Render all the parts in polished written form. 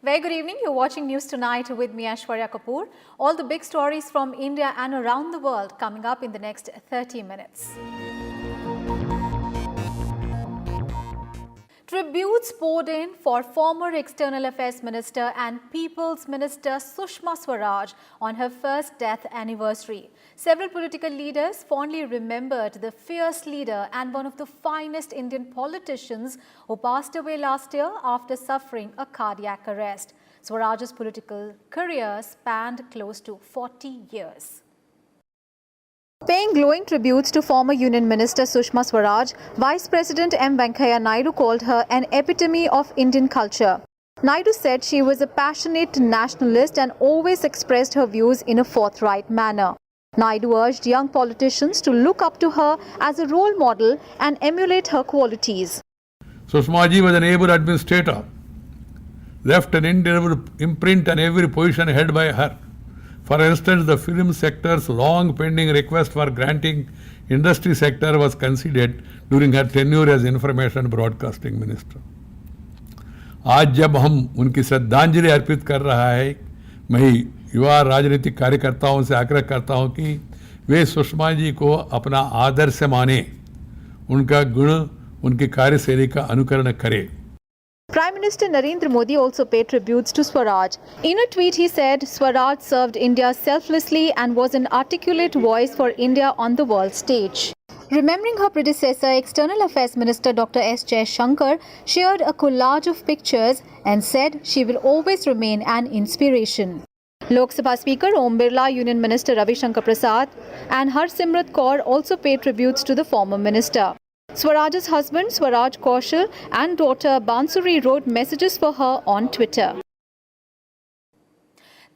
Very good evening. You're watching News Tonight with me, Aishwarya Kapoor. All the big stories from India and around the world coming up in the next 30 minutes. Tributes poured in for former External Affairs Minister and People's Minister Sushma Swaraj on her first death anniversary. Several political leaders fondly remembered the fierce leader and one of the finest Indian politicians who passed away last year after suffering a cardiac arrest. Swaraj's political career spanned close to 40 years. Paying glowing tributes to former Union Minister Sushma Swaraj, Vice President M. Venkaiah Naidu called her an epitome of Indian culture. Naidu said she was a passionate nationalist and always expressed her views in a forthright manner. Naidu urged young politicians to look up to her as a role model and emulate her qualities. Sushma ji was an able administrator, left an indelible imprint on every position held by her. For instance, the film sector's long pending request for granting industry sector was considered during her tenure as Information Broadcasting Minister. आज जब हम उनकी श्रद्धांजलि अर्पित कर रहा है, मैं युवा राजनीतिक कार्यकर्ताओं से आग्रह करता हूं कि वे सुषमा जी को अपना आदर्श माने, उनका गुण, उनकी कार्यशैली का अनुकरण करें. Prime Minister Narendra Modi also paid tributes to Swaraj. In a tweet, he said, Swaraj served India selflessly and was an articulate voice for India on the world stage. Remembering her predecessor, External Affairs Minister Dr. S. Jaishankar shared a collage of pictures and said she will always remain an inspiration. Lok Sabha Speaker Om Birla, Union Minister Ravi Shankar Prasad and Harsimrat Kaur also paid tributes to the former minister. Swaraj's husband Swaraj Kaushal and daughter Bansuri wrote messages for her on Twitter.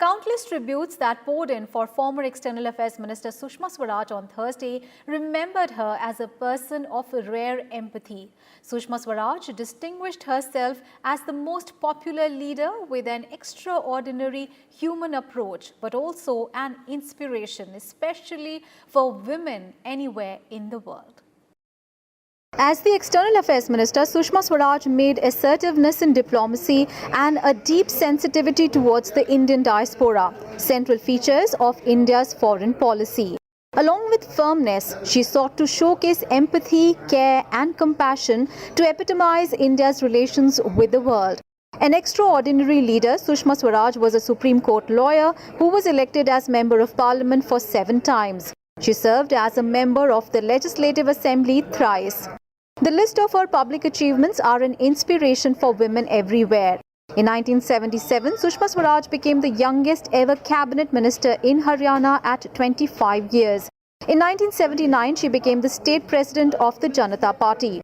Countless tributes that poured in for former External Affairs Minister Sushma Swaraj on Thursday remembered her as a person of rare empathy. Sushma Swaraj distinguished herself as the most popular leader with an extraordinary human approach, but also an inspiration, especially for women anywhere in the world. As the External Affairs Minister, Sushma Swaraj made assertiveness in diplomacy and a deep sensitivity towards the Indian diaspora, central features of India's foreign policy. Along with firmness, she sought to showcase empathy, care and compassion to epitomize India's relations with the world. An extraordinary leader, Sushma Swaraj was a Supreme Court lawyer who was elected as Member of Parliament for 7 times. She served as a member of the Legislative Assembly thrice. The list of her public achievements are an inspiration for women everywhere. In 1977, Sushma Swaraj became the youngest ever cabinet minister in Haryana at 25 years. In 1979, she became the state president of the Janata Party.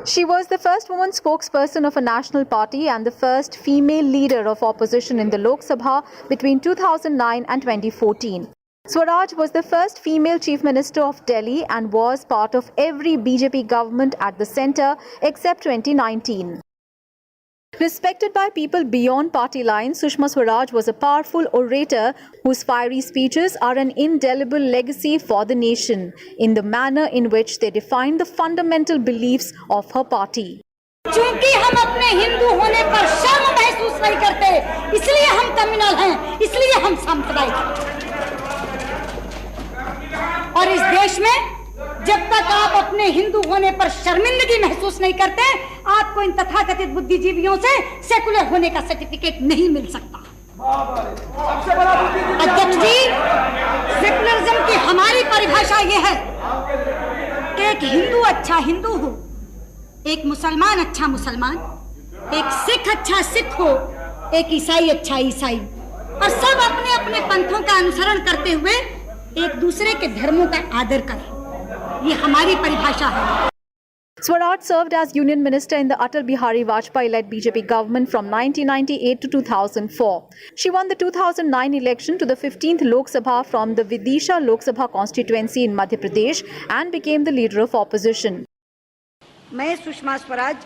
She was the first woman spokesperson of a national party and the first female leader of opposition in the Lok Sabha between 2009 and 2014. Swaraj was the first female chief minister of Delhi and was part of every BJP government at the centre except 2019. Respected by people beyond party lines, Sushma Swaraj was a powerful orator whose fiery speeches are an indelible legacy for the nation in the manner in which they define the fundamental beliefs of her party. चूंकि हम अपने हिंदू होने पर शर्म महसूस नहीं करते, इसलिए हम कम्युनल हैं, इसलिए हम सांप्रदायिक हैं। और इस देश में जब तक आप अपने हिंदू होने पर शर्मिंदगी महसूस नहीं करते, आपको इन तथाकथित बुद्धिजीवियों से सेकुलर होने का सर्टिफिकेट नहीं मिल सकता। अध्यक्ष जी, सेकुलरिज्म की हमारी परिभाषा यह है कि एक हिंदू अच्छा हिंदू हो, एक मुसलमान अच्छा मुसलमान, एक सिख अच्छा सिख हो, एक ईसाई अच्छा ईसाई, और सब अपने अपने पंथों का अनुसरण करते हुए एक दूसरे के धर्मों का आदर करें। ये हमारी परिभाषा है। Swaraj served as Union Minister in the Atal Bihari Vajpayee-led BJP government from 1998 to 2004. She won the 2009 election to the 15th Lok Sabha from the Vidisha Lok Sabha constituency in Madhya Pradesh and became the leader of opposition. मैं सुषमा स्वराज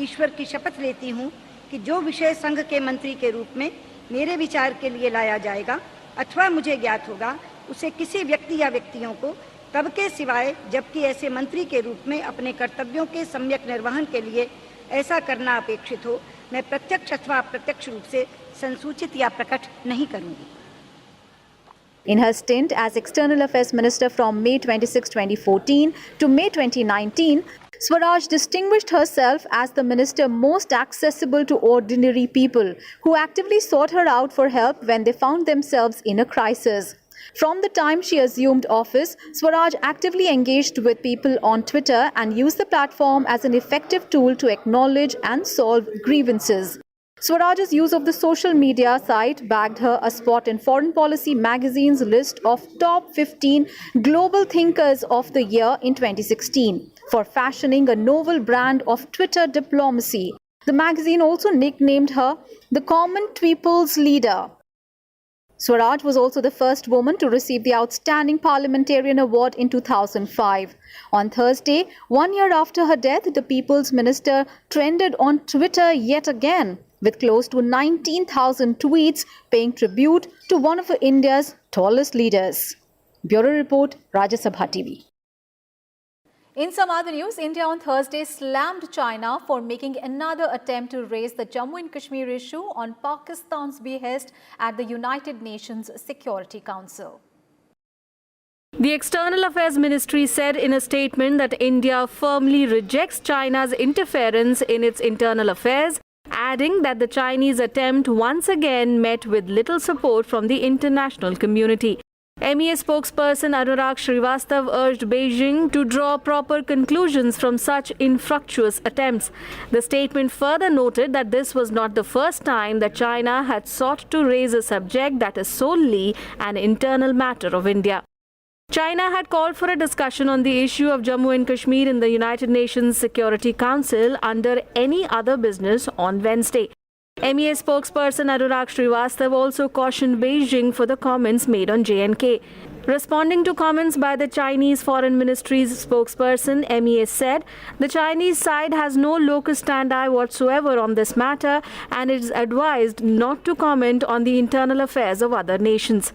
ईश्वर की शपथ लेती हूँ कि जो विषय संघ के मंत्री के रूप में मेरे विचार के लिए लाया जाएगा अथवा मुझे ज्ञात होगा, उसे किसी व्यक्ति या व्यक्तियों को तब के सिवाय जबकि ऐसे मंत्री के रूप में अपने कर्तव्यों के सम्यक निर्वहन के लिए ऐसा करना अपेक्षित हो, मैं प्रत्यक्ष अथवा अप्रत्यक्ष रूप से संसूचित या प्रकट नहीं करूंगी। In her stint as External Affairs Minister from May 26, 2014 to May 2019, Swaraj distinguished herself as the minister most accessible to ordinary people who actively sought her out for help when they found themselves in a crisis. From the time she assumed office, Swaraj actively engaged with people on Twitter and used the platform as an effective tool to acknowledge and solve grievances. Swaraj's use of the social media site bagged her a spot in Foreign Policy magazine's list of top 15 global thinkers of the year in 2016 for fashioning a novel brand of Twitter diplomacy. The magazine also nicknamed her the Common People's Leader. Swaraj was also the first woman to receive the Outstanding Parliamentarian Award in 2005. On Thursday, 1 year after her death, the People's Minister trended on Twitter yet again, with close to 19,000 tweets paying tribute to one of India's tallest leaders. Bureau Report, Rajya TV. In some other news, India on Thursday slammed China for making another attempt to raise the Jammu and Kashmir issue on Pakistan's behest at the United Nations Security Council. The External Affairs Ministry said in a statement that India firmly rejects China's interference in its internal affairs, adding that the Chinese attempt once again met with little support from the international community. MEA spokesperson Anurag Srivastav urged Beijing to draw proper conclusions from such infructuous attempts. The statement further noted that this was not the first time that China had sought to raise a subject that is solely an internal matter of India. China had called for a discussion on the issue of Jammu and Kashmir in the United Nations Security Council under any other business on Wednesday. MEA spokesperson Anurag Srivastav also cautioned Beijing for the comments made on J&K. Responding to comments by the Chinese Foreign Ministry's spokesperson, MEA said the Chinese side has no locus standi whatsoever on this matter and is advised not to comment on the internal affairs of other nations.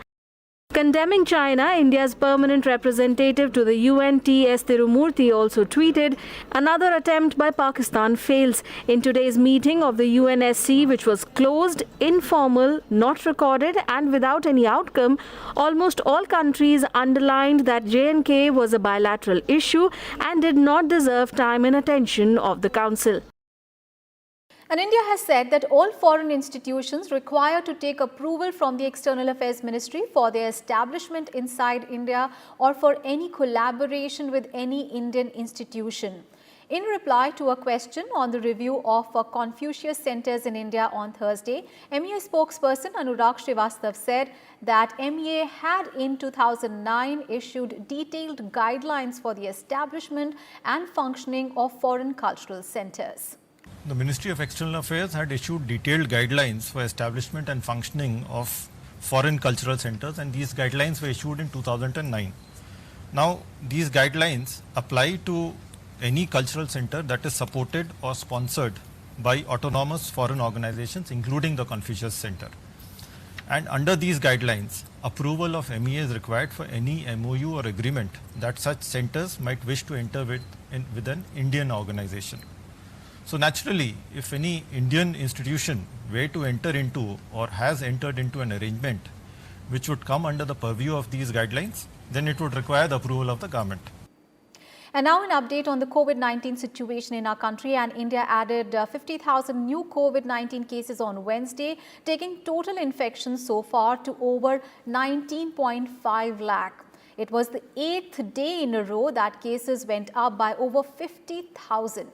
Condemning China, India's permanent representative to the UN, T.S. Tirumurti, also tweeted, "Another attempt by Pakistan fails." In today's meeting of the UNSC, which was closed, informal, not recorded, and without any outcome, almost all countries underlined that J&K was a bilateral issue and did not deserve time and attention of the Council. And India has said that all foreign institutions require to take approval from the External Affairs Ministry for their establishment inside India or for any collaboration with any Indian institution. In reply to a question on the review of Confucius centers in India on Thursday, MEA spokesperson Anurag Srivastav said that MEA had in 2009 issued detailed guidelines for the establishment and functioning of foreign cultural centers. The Ministry of External Affairs had issued detailed guidelines for establishment and functioning of foreign cultural centers, and these guidelines were issued in 2009. Now, these guidelines apply to any cultural center that is supported or sponsored by autonomous foreign organizations, including the Confucius Center. And under these guidelines, approval of MEA is required for any MOU or agreement that such centers might wish to enter with an Indian organization. So naturally, if any Indian institution were to enter into or has entered into an arrangement which would come under the purview of these guidelines, then it would require the approval of the government. And now an update on the COVID-19 situation in our country, and India added 50,000 new COVID-19 cases on Wednesday, taking total infections so far to over 19.5 lakh. It was the 8th day in a row that cases went up by over 50,000.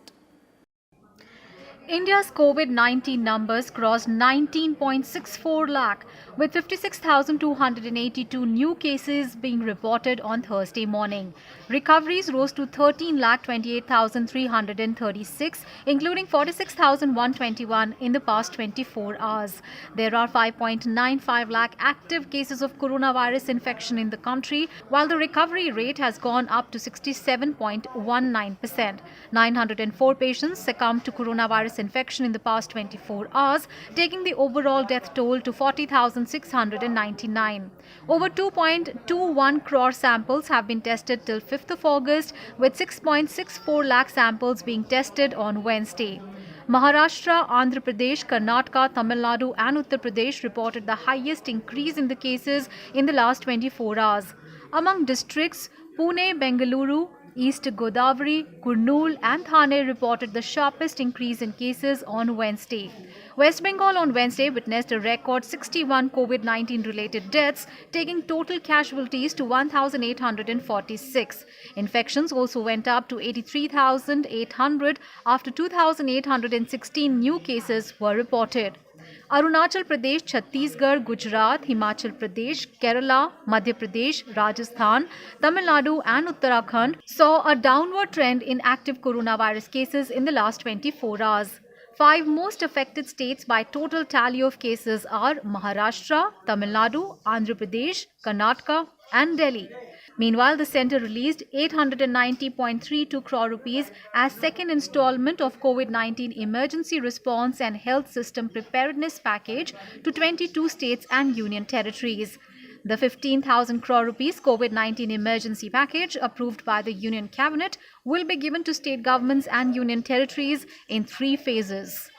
India's COVID-19 numbers crossed 19.64 lakh, with 56,282 new cases being reported on Thursday morning. Recoveries rose to 13,28,336, including 46,121 in the past 24 hours. There are 5.95 lakh active cases of coronavirus infection in the country, while the recovery rate has gone up to 67.19%. 904 patients succumbed to coronavirus coronavirus infection in the past 24 hours, taking the overall death toll to 40,699. Over 2.21 crore samples have been tested till 5th of August, with 6.64 lakh samples being tested on Wednesday. Maharashtra, Andhra Pradesh, Karnataka, Tamil Nadu and Uttar Pradesh reported the highest increase in the cases in the last 24 hours. Among districts, Pune, Bengaluru, East Godavari, Kurnool and Thane reported the sharpest increase in cases on Wednesday. West Bengal on Wednesday witnessed a record 61 COVID-19 related deaths, taking total casualties to 1,846. Infections also went up to 83,800 after 2,816 new cases were reported. Arunachal Pradesh, Chhattisgarh, Gujarat, Himachal Pradesh, Kerala, Madhya Pradesh, Rajasthan, Tamil Nadu and Uttarakhand saw a downward trend in active coronavirus cases in the last 24 hours. 5 most affected states by total tally of cases are Maharashtra, Tamil Nadu, Andhra Pradesh, Karnataka and Delhi. Meanwhile, the centre released 890.32 crore rupees as second installment of COVID-19 emergency response and health system preparedness package to 22 states and union territories. The 15,000 crore rupees COVID-19 emergency package approved by the Union Cabinet will be given to state governments and union territories in 3 phases.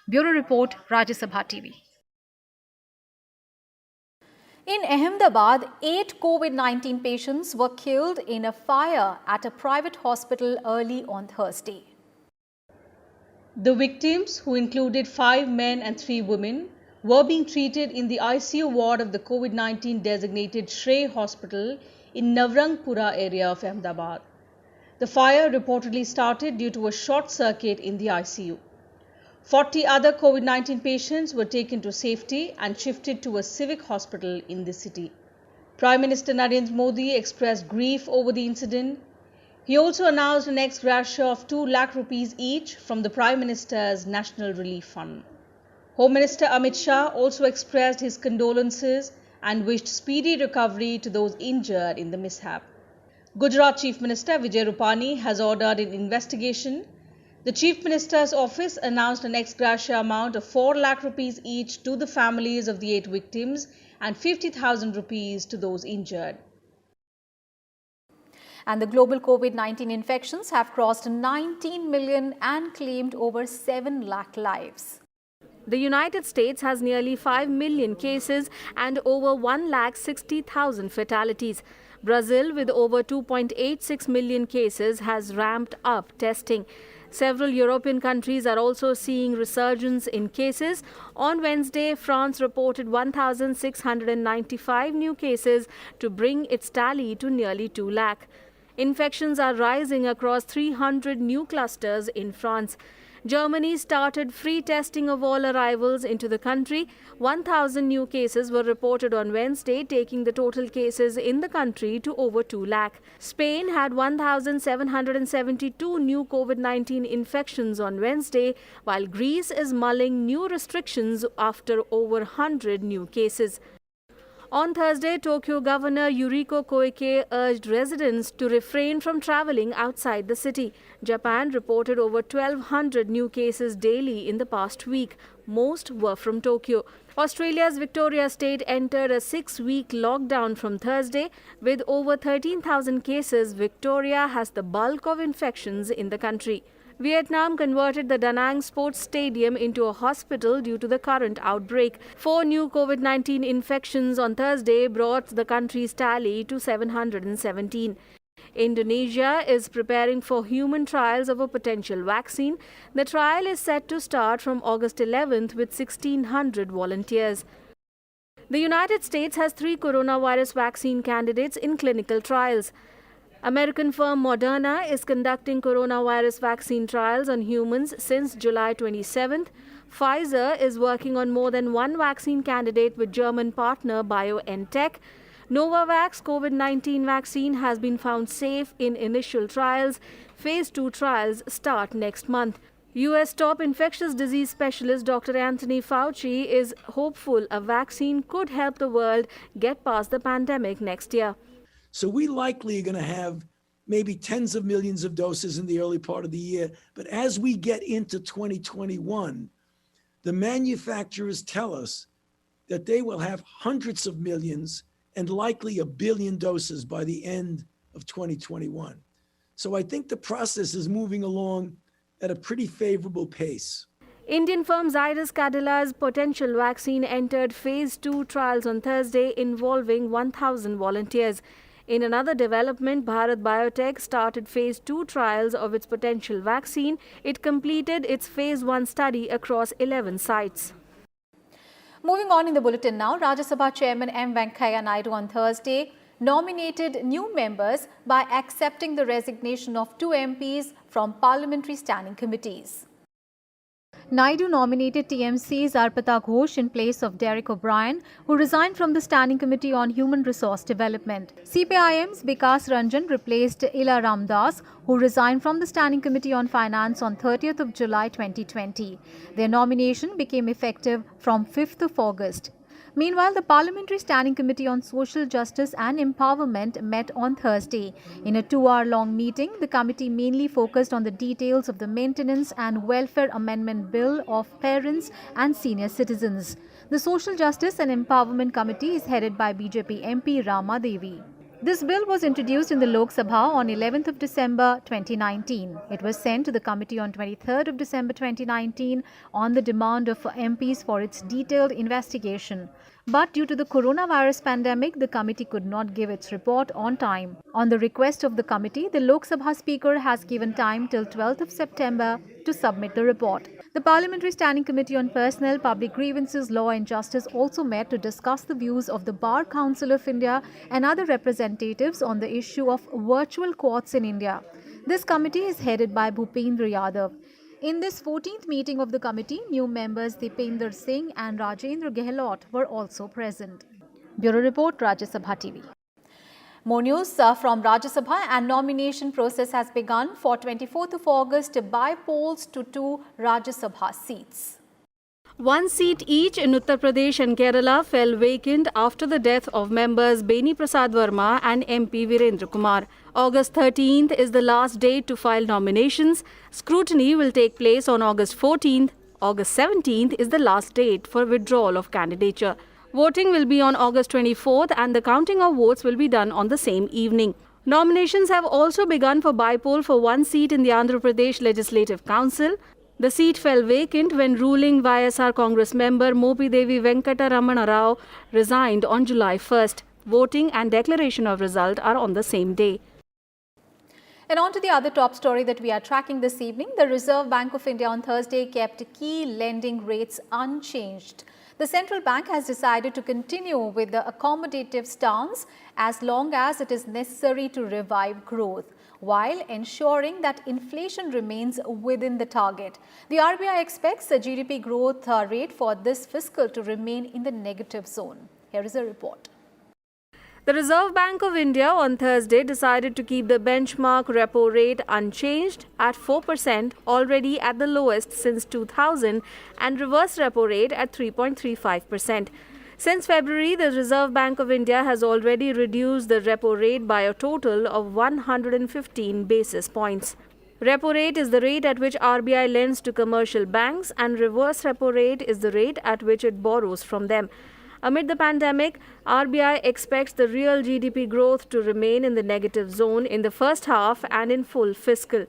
Bureau Report, Rajya Sabha TV. In Ahmedabad, 8 COVID-19 patients were killed in a fire at a private hospital early on Thursday. The victims, who included 5 men and 3 women, were being treated in the ICU ward of the COVID-19 designated Shrey Hospital in Navrangpura area of Ahmedabad. The fire reportedly started due to a short circuit in the ICU. 40 other COVID-19 patients were taken to safety and shifted to a civic hospital in the city. Prime Minister Narendra Modi expressed grief over the incident. He also announced an ex gratia of 2 lakh rupees each from the Prime Minister's National Relief Fund. Home Minister Amit Shah also expressed his condolences and wished speedy recovery to those injured in the mishap. Gujarat Chief Minister Vijay Rupani has ordered an investigation. The Chief Minister's office announced an ex gratia amount of 4 lakh rupees each to the families of the 8 victims and 50,000 rupees to those injured. And the global COVID-19 infections have crossed 19 million and claimed over 7 lakh lives. The United States has nearly 5 million cases and over 1,60,000 fatalities. Brazil, with over 2.86 million cases, has ramped up testing. Several European countries are also seeing resurgence in cases. On Wednesday, France reported 1,695 new cases to bring its tally to nearly 2 lakh. Infections are rising across 300 new clusters in France. Germany started free testing of all arrivals into the country. 1,000 new cases were reported on Wednesday, taking the total cases in the country to over 2 lakh. Spain had 1,772 new COVID-19 infections on Wednesday, while Greece is mulling new restrictions after over 100 new cases. On Thursday, Tokyo Governor Yuriko Koike urged residents to refrain from traveling outside the city. Japan reported over 1,200 new cases daily in the past week. Most were from Tokyo. Australia's Victoria State entered a 6-week lockdown from Thursday. With over 13,000 cases, Victoria has the bulk of infections in the country. Vietnam converted the Da Nang Sports Stadium into a hospital due to the current outbreak. 4 new COVID-19 infections on Thursday brought the country's tally to 717. Indonesia is preparing for human trials of a potential vaccine. The trial is set to start from August 11th with 1,600 volunteers. The United States has 3 coronavirus vaccine candidates in clinical trials. American firm Moderna is conducting coronavirus vaccine trials on humans since July 27th. Pfizer is working on more than 1 vaccine candidate with German partner BioNTech. Novavax COVID-19 vaccine has been found safe in initial trials. Phase 2 trials start next month. U.S. top infectious disease specialist Dr. Anthony Fauci is hopeful a vaccine could help the world get past the pandemic next year. So we likely are going to have maybe tens of millions of doses in the early part of the year. But as we get into 2021, the manufacturers tell us that they will have hundreds of millions and likely 1 billion doses by the end of 2021. So I think the process is moving along at a pretty favorable pace. Indian firm Zydus Cadilla's potential vaccine entered phase 2 trials on Thursday involving 1,000 volunteers. In another development, Bharat Biotech started phase 2 trials of its potential vaccine. It completed its phase 1 study across 11 sites. Moving on in the bulletin now, Rajya Sabha Chairman M. Venkaiah Naidu on Thursday nominated new members by accepting the resignation of 2 MPs from parliamentary standing committees. Naidu nominated TMC's Arpita Ghosh in place of Derek O'Brien, who resigned from the Standing Committee on Human Resource Development. CPIM's Bikas Ranjan replaced Ila Ramdas, who resigned from the Standing Committee on Finance on 30th of July 2020. Their nomination became effective from 5th of August. Meanwhile, the Parliamentary Standing Committee on Social Justice and Empowerment met on Thursday. In a 2-hour-long meeting, the committee mainly focused on the details of the Maintenance and Welfare Amendment Bill of Parents and Senior Citizens. The Social Justice and Empowerment Committee is headed by BJP MP Rama Devi. This bill was introduced in the Lok Sabha on 11th of December 2019. It was sent to the committee on 23rd of December 2019 on the demand of MPs for its detailed investigation. But due to the coronavirus pandemic, the committee could not give its report on time. On the request of the committee, the Lok Sabha Speaker has given time till 12th of September to submit the report. The Parliamentary Standing Committee on Personnel, Public Grievances, Law and Justice also met to discuss the views of the Bar Council of India and other representatives on the issue of virtual courts in India. This committee is headed by Bhupendra Yadav. In this 14th meeting of the committee, new members Dipender Singh and Rajendra Gehlot were also present. Bureau Report, Rajya Sabha TV. More news from Rajya Sabha, and nomination process has begun for 24th of August by polls to 2 Rajya Sabha seats. 1 seat each in Uttar Pradesh and Kerala fell vacant after the death of members Beni Prasad Verma and MP Virendra Kumar. August 13th is the last date to file nominations. Scrutiny will take place on August 14th. August 17th is the last date for withdrawal of candidature. Voting will be on August 24th and the counting of votes will be done on the same evening. Nominations have also begun for by-poll for 1 seat in the Andhra Pradesh Legislative Council. The seat fell vacant when ruling YSR Congress member Mopi Devi Venkata Ramana Rao resigned on July 1st. Voting and declaration of result are on the same day. And on to the other top story that we are tracking this evening. The Reserve Bank of India on Thursday kept key lending rates unchanged. The central bank has decided to continue with the accommodative stance as long as it is necessary to revive growth, while ensuring that inflation remains within the target. The RBI expects the GDP growth rate for this fiscal to remain in the negative zone. Here is a report. The Reserve Bank of India on Thursday decided to keep the benchmark repo rate unchanged at 4%, already at the lowest since 2000, and reverse repo rate at 3.35%. Since February, the Reserve Bank of India has already reduced the repo rate by a total of 115 basis points. Repo rate is the rate at which RBI lends to commercial banks, and reverse repo rate is the rate at which it borrows from them. Amid the pandemic, RBI expects the real GDP growth to remain in the negative zone in the first half and in full fiscal.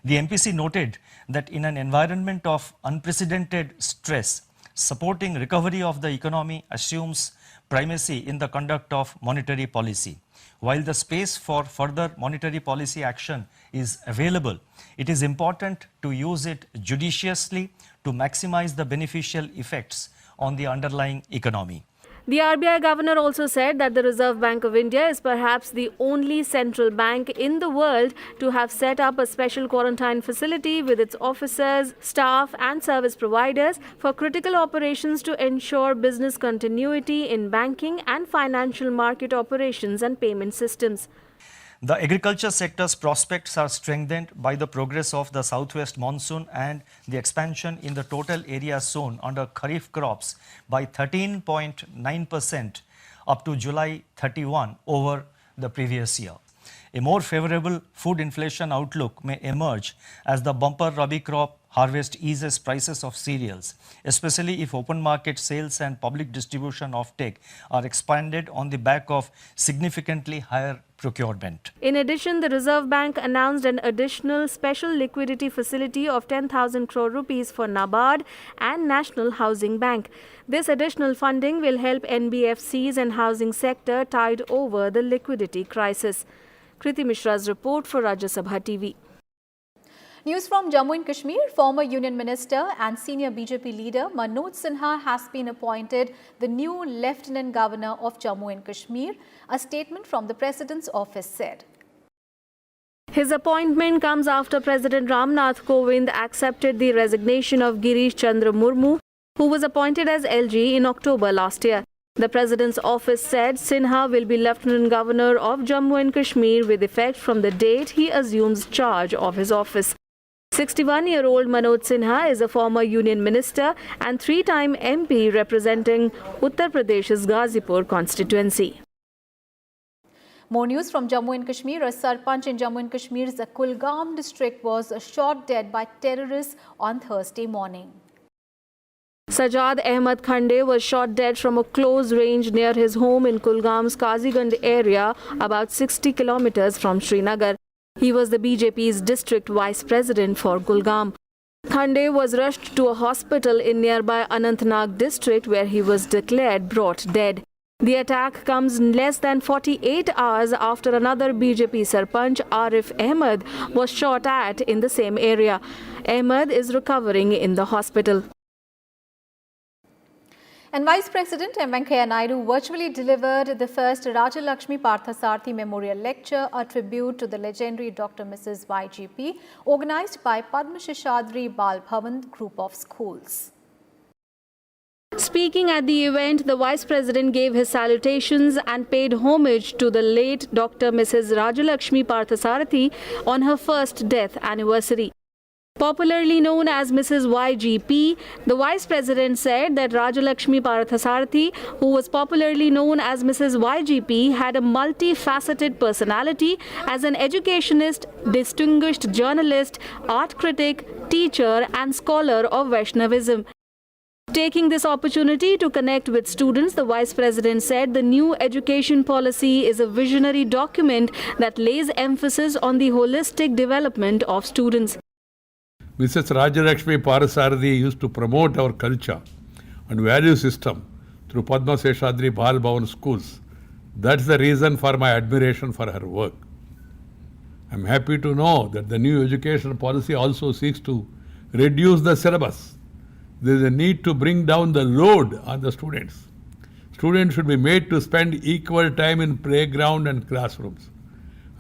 The MPC noted that in an environment of unprecedented stress, supporting recovery of the economy assumes primacy in the conduct of monetary policy. While the space for further monetary policy action is available, it is important to use it judiciously to maximize the beneficial effects on the underlying economy. The RBI governor also said that the Reserve Bank of India is perhaps the only central bank in the world to have set up a special quarantine facility with its officers, staff and service providers for critical operations to ensure business continuity in banking and financial market operations and payment systems. The agriculture sector's prospects are strengthened by the progress of the southwest monsoon and the expansion in the total area sown under Kharif crops by 13.9% up to July 31 over the previous year. A more favorable food inflation outlook may emerge as the bumper Rabi crop harvest eases prices of cereals, especially if open market sales and public distribution offtake are expanded on the back of significantly higher procurement. In addition, the Reserve Bank announced an additional special liquidity facility of 10,000 crore rupees for NABARD and National Housing Bank. This additional funding will help NBFCs and housing sector tide over the liquidity crisis. Kriti Mishra's report for Rajya Sabha TV. News from Jammu and Kashmir. Former Union Minister and senior BJP leader Manoj Sinha has been appointed the new Lieutenant Governor of Jammu and Kashmir, a statement from the President's office said. His appointment comes after President Ramnath Kovind accepted the resignation of Girish Chandra Murmu, who was appointed as LG in October last year. The President's office said Sinha will be Lieutenant Governor of Jammu and Kashmir with effect from the date he assumes charge of his office. 61-year-old Manoj Sinha is a former Union Minister and three-time MP representing Uttar Pradesh's Ghazipur constituency. More news from Jammu and Kashmir. A sarpanch in Jammu and Kashmir's Kulgam district was shot dead by terrorists on Thursday morning. Sajad Ahmed Khande was shot dead from a close range near his home in Kulgam's Kazigand area, about 60 kilometers from Srinagar. He was the BJP's district vice president for Kulgam. Khande was rushed to a hospital in nearby Anantnag district where he was declared brought dead. The attack comes less than 48 hours after another BJP sarpanch, Arif Ahmed, was shot at in the same area. Ahmed is recovering in the hospital. And Vice President M. Venkaiah Naidu virtually delivered the first Rajalakshmi Parthasarathy Memorial Lecture, a tribute to the legendary Dr. Mrs. YGP, organized by Padma Shishadri Bal Bhavan group of schools. Speaking at the event, the Vice President gave his salutations and paid homage to the late Dr. Mrs. Rajalakshmi Parthasarathy on her first death anniversary. Popularly known as Mrs. YGP, the Vice President said that Rajalakshmi Parthasarathy, who was popularly known as Mrs. YGP, had a multifaceted personality as an educationist, distinguished journalist, art critic, teacher and scholar of Vaishnavism. Taking this opportunity to connect with students, the Vice President said the new education policy is a visionary document that lays emphasis on the holistic development of students. Mrs. Rajalakshmi Parthasarathy used to promote our culture and value system through Padma Sheshadri Bal Bhavan schools. That's the reason for my admiration for her work. I'm happy to know that the new education policy also seeks to reduce the syllabus. There is a need to bring down the load on the students. Students should be made to spend equal time in playground and classrooms.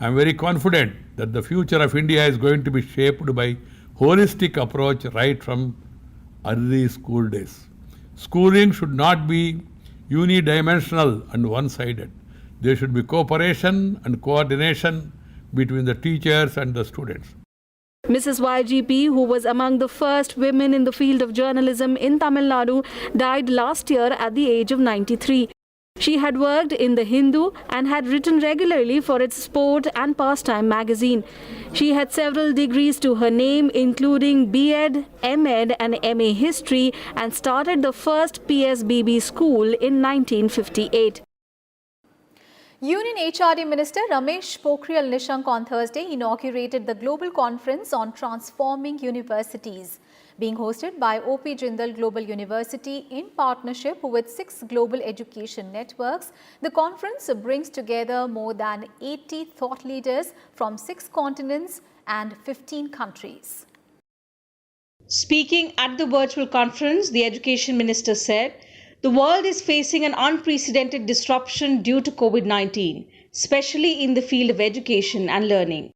I'm very confident that the future of India is going to be shaped by holistic approach right from early school days. Schooling should not be unidimensional and one-sided. There should be cooperation and coordination between the teachers and the students. Mrs. YGP, who was among the first women in the field of journalism in Tamil Nadu, died last year at the age of 93. She had worked in The Hindu and had written regularly for its sport and pastime magazine. She had several degrees to her name, including B.Ed, M.Ed and M.A. History, and started the first PSBB school in 1958. Union HRD Minister Ramesh Pokhriyal Nishank on Thursday inaugurated the Global Conference on Transforming Universities, being hosted by O.P. Jindal Global University in partnership with 6 global education networks. The conference brings together more than 80 thought leaders from 6 continents and 15 countries. Speaking at the virtual conference, the Education Minister said, the world is facing an unprecedented disruption due to COVID-19, especially in the field of education and learning.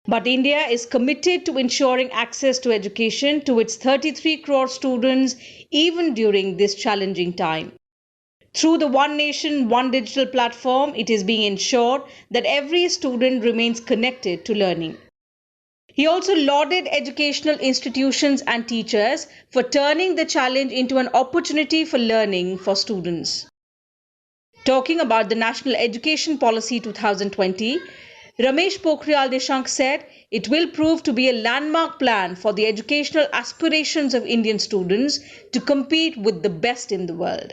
But India is committed to ensuring access to education to its 33 crore students even during this challenging time. Through the One Nation, One Digital platform, it is being ensured that every student remains connected to learning. He also lauded educational institutions and teachers for turning the challenge into an opportunity for learning for students. Talking about the National Education Policy 2020, Ramesh Pokhriyal Nishank said it will prove to be a landmark plan for the educational aspirations of Indian students to compete with the best in the world.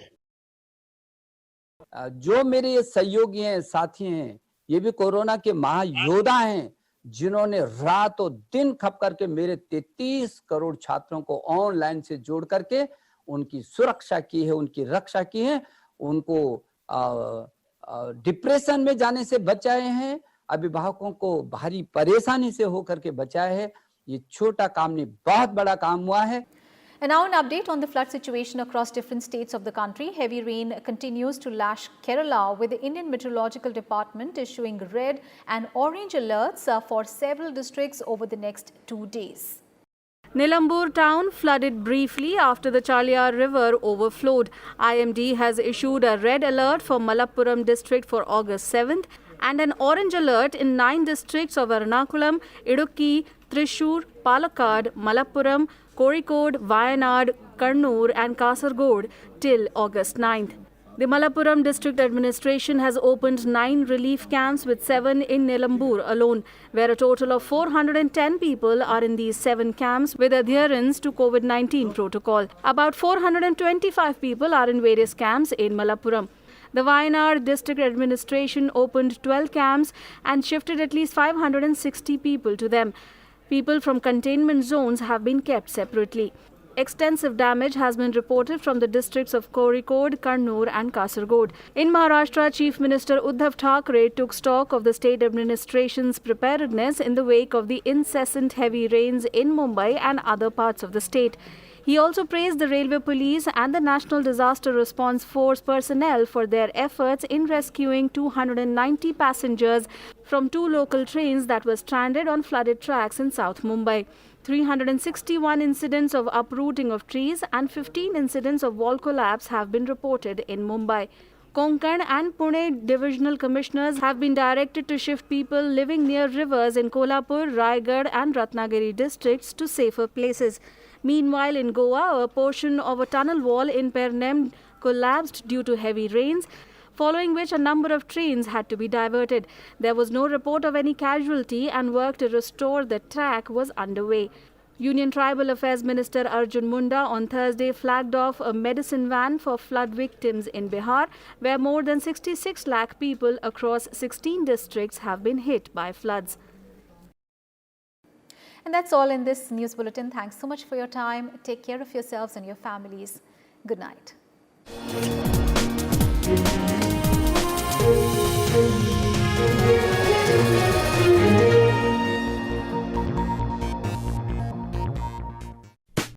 जो मेरे ये सहयोगी हैं, साथी हैं, ये भी corona के महायोद्धा हैं, जिन्होंने रातों दिन खप करके मेरे 33 करोड़ छात्रों को ऑनलाइन से जोड़ करके उनकी सुरक्षा की है, उनकी रक्षा की है, उनको डिप्रेशन में जाने से बचाए हैं, अभिभावकों को भारी परेशानी से होकर के बचाए है। ये छोटा काम नहीं, बहुत बड़ा काम हुआ है। And now an update on the flood situation across different states of the country. Heavy rain continues to lash Kerala, with the Indian Meteorological Department issuing red and orange alerts for several districts over the next 2 days. Nilambur town flooded briefly after the Chaliyar river overflowed. IMD has issued a red alert for Malappuram district for August 7th and an orange alert in 9 districts of Ernakulam, Idukki, Thrissur, Palakkad, Malappuram, Kozhikode, Wayanad, Kannur and Kasaragod till August 9th. The Malappuram district administration has opened 9 relief camps, with 7 in Nilambur alone, where a total of 410 people are in these 7 camps with adherence to COVID-19 protocol. About 425 people are in various camps in Malappuram. The Wayanad district administration opened 12 camps and shifted at least 560 people to them. People from containment zones have been kept separately. Extensive damage has been reported from the districts of Kozhikode, Kannur and Kasaragod. In Maharashtra, Chief Minister Uddhav Thackeray took stock of the state administration's preparedness in the wake of the incessant heavy rains in Mumbai and other parts of the state. He also praised the Railway Police and the National Disaster Response Force personnel for their efforts in rescuing 290 passengers from 2 local trains that were stranded on flooded tracks in South Mumbai. 361 incidents of uprooting of trees and 15 incidents of wall collapse have been reported in Mumbai. Konkan and Pune divisional commissioners have been directed to shift people living near rivers in Kolhapur, Raigad and Ratnagiri districts to safer places. Meanwhile, in Goa, a portion of a tunnel wall in Pernem collapsed due to heavy rains, following which a number of trains had to be diverted. There was no report of any casualty and work to restore the track was underway. Union Tribal Affairs Minister Arjun Munda on Thursday flagged off a medicine van for flood victims in Bihar, where more than 66 lakh people across 16 districts have been hit by floods. And that's all in this news bulletin. Thanks so much for your time. Take care of yourselves and your families. Good night. Thank you.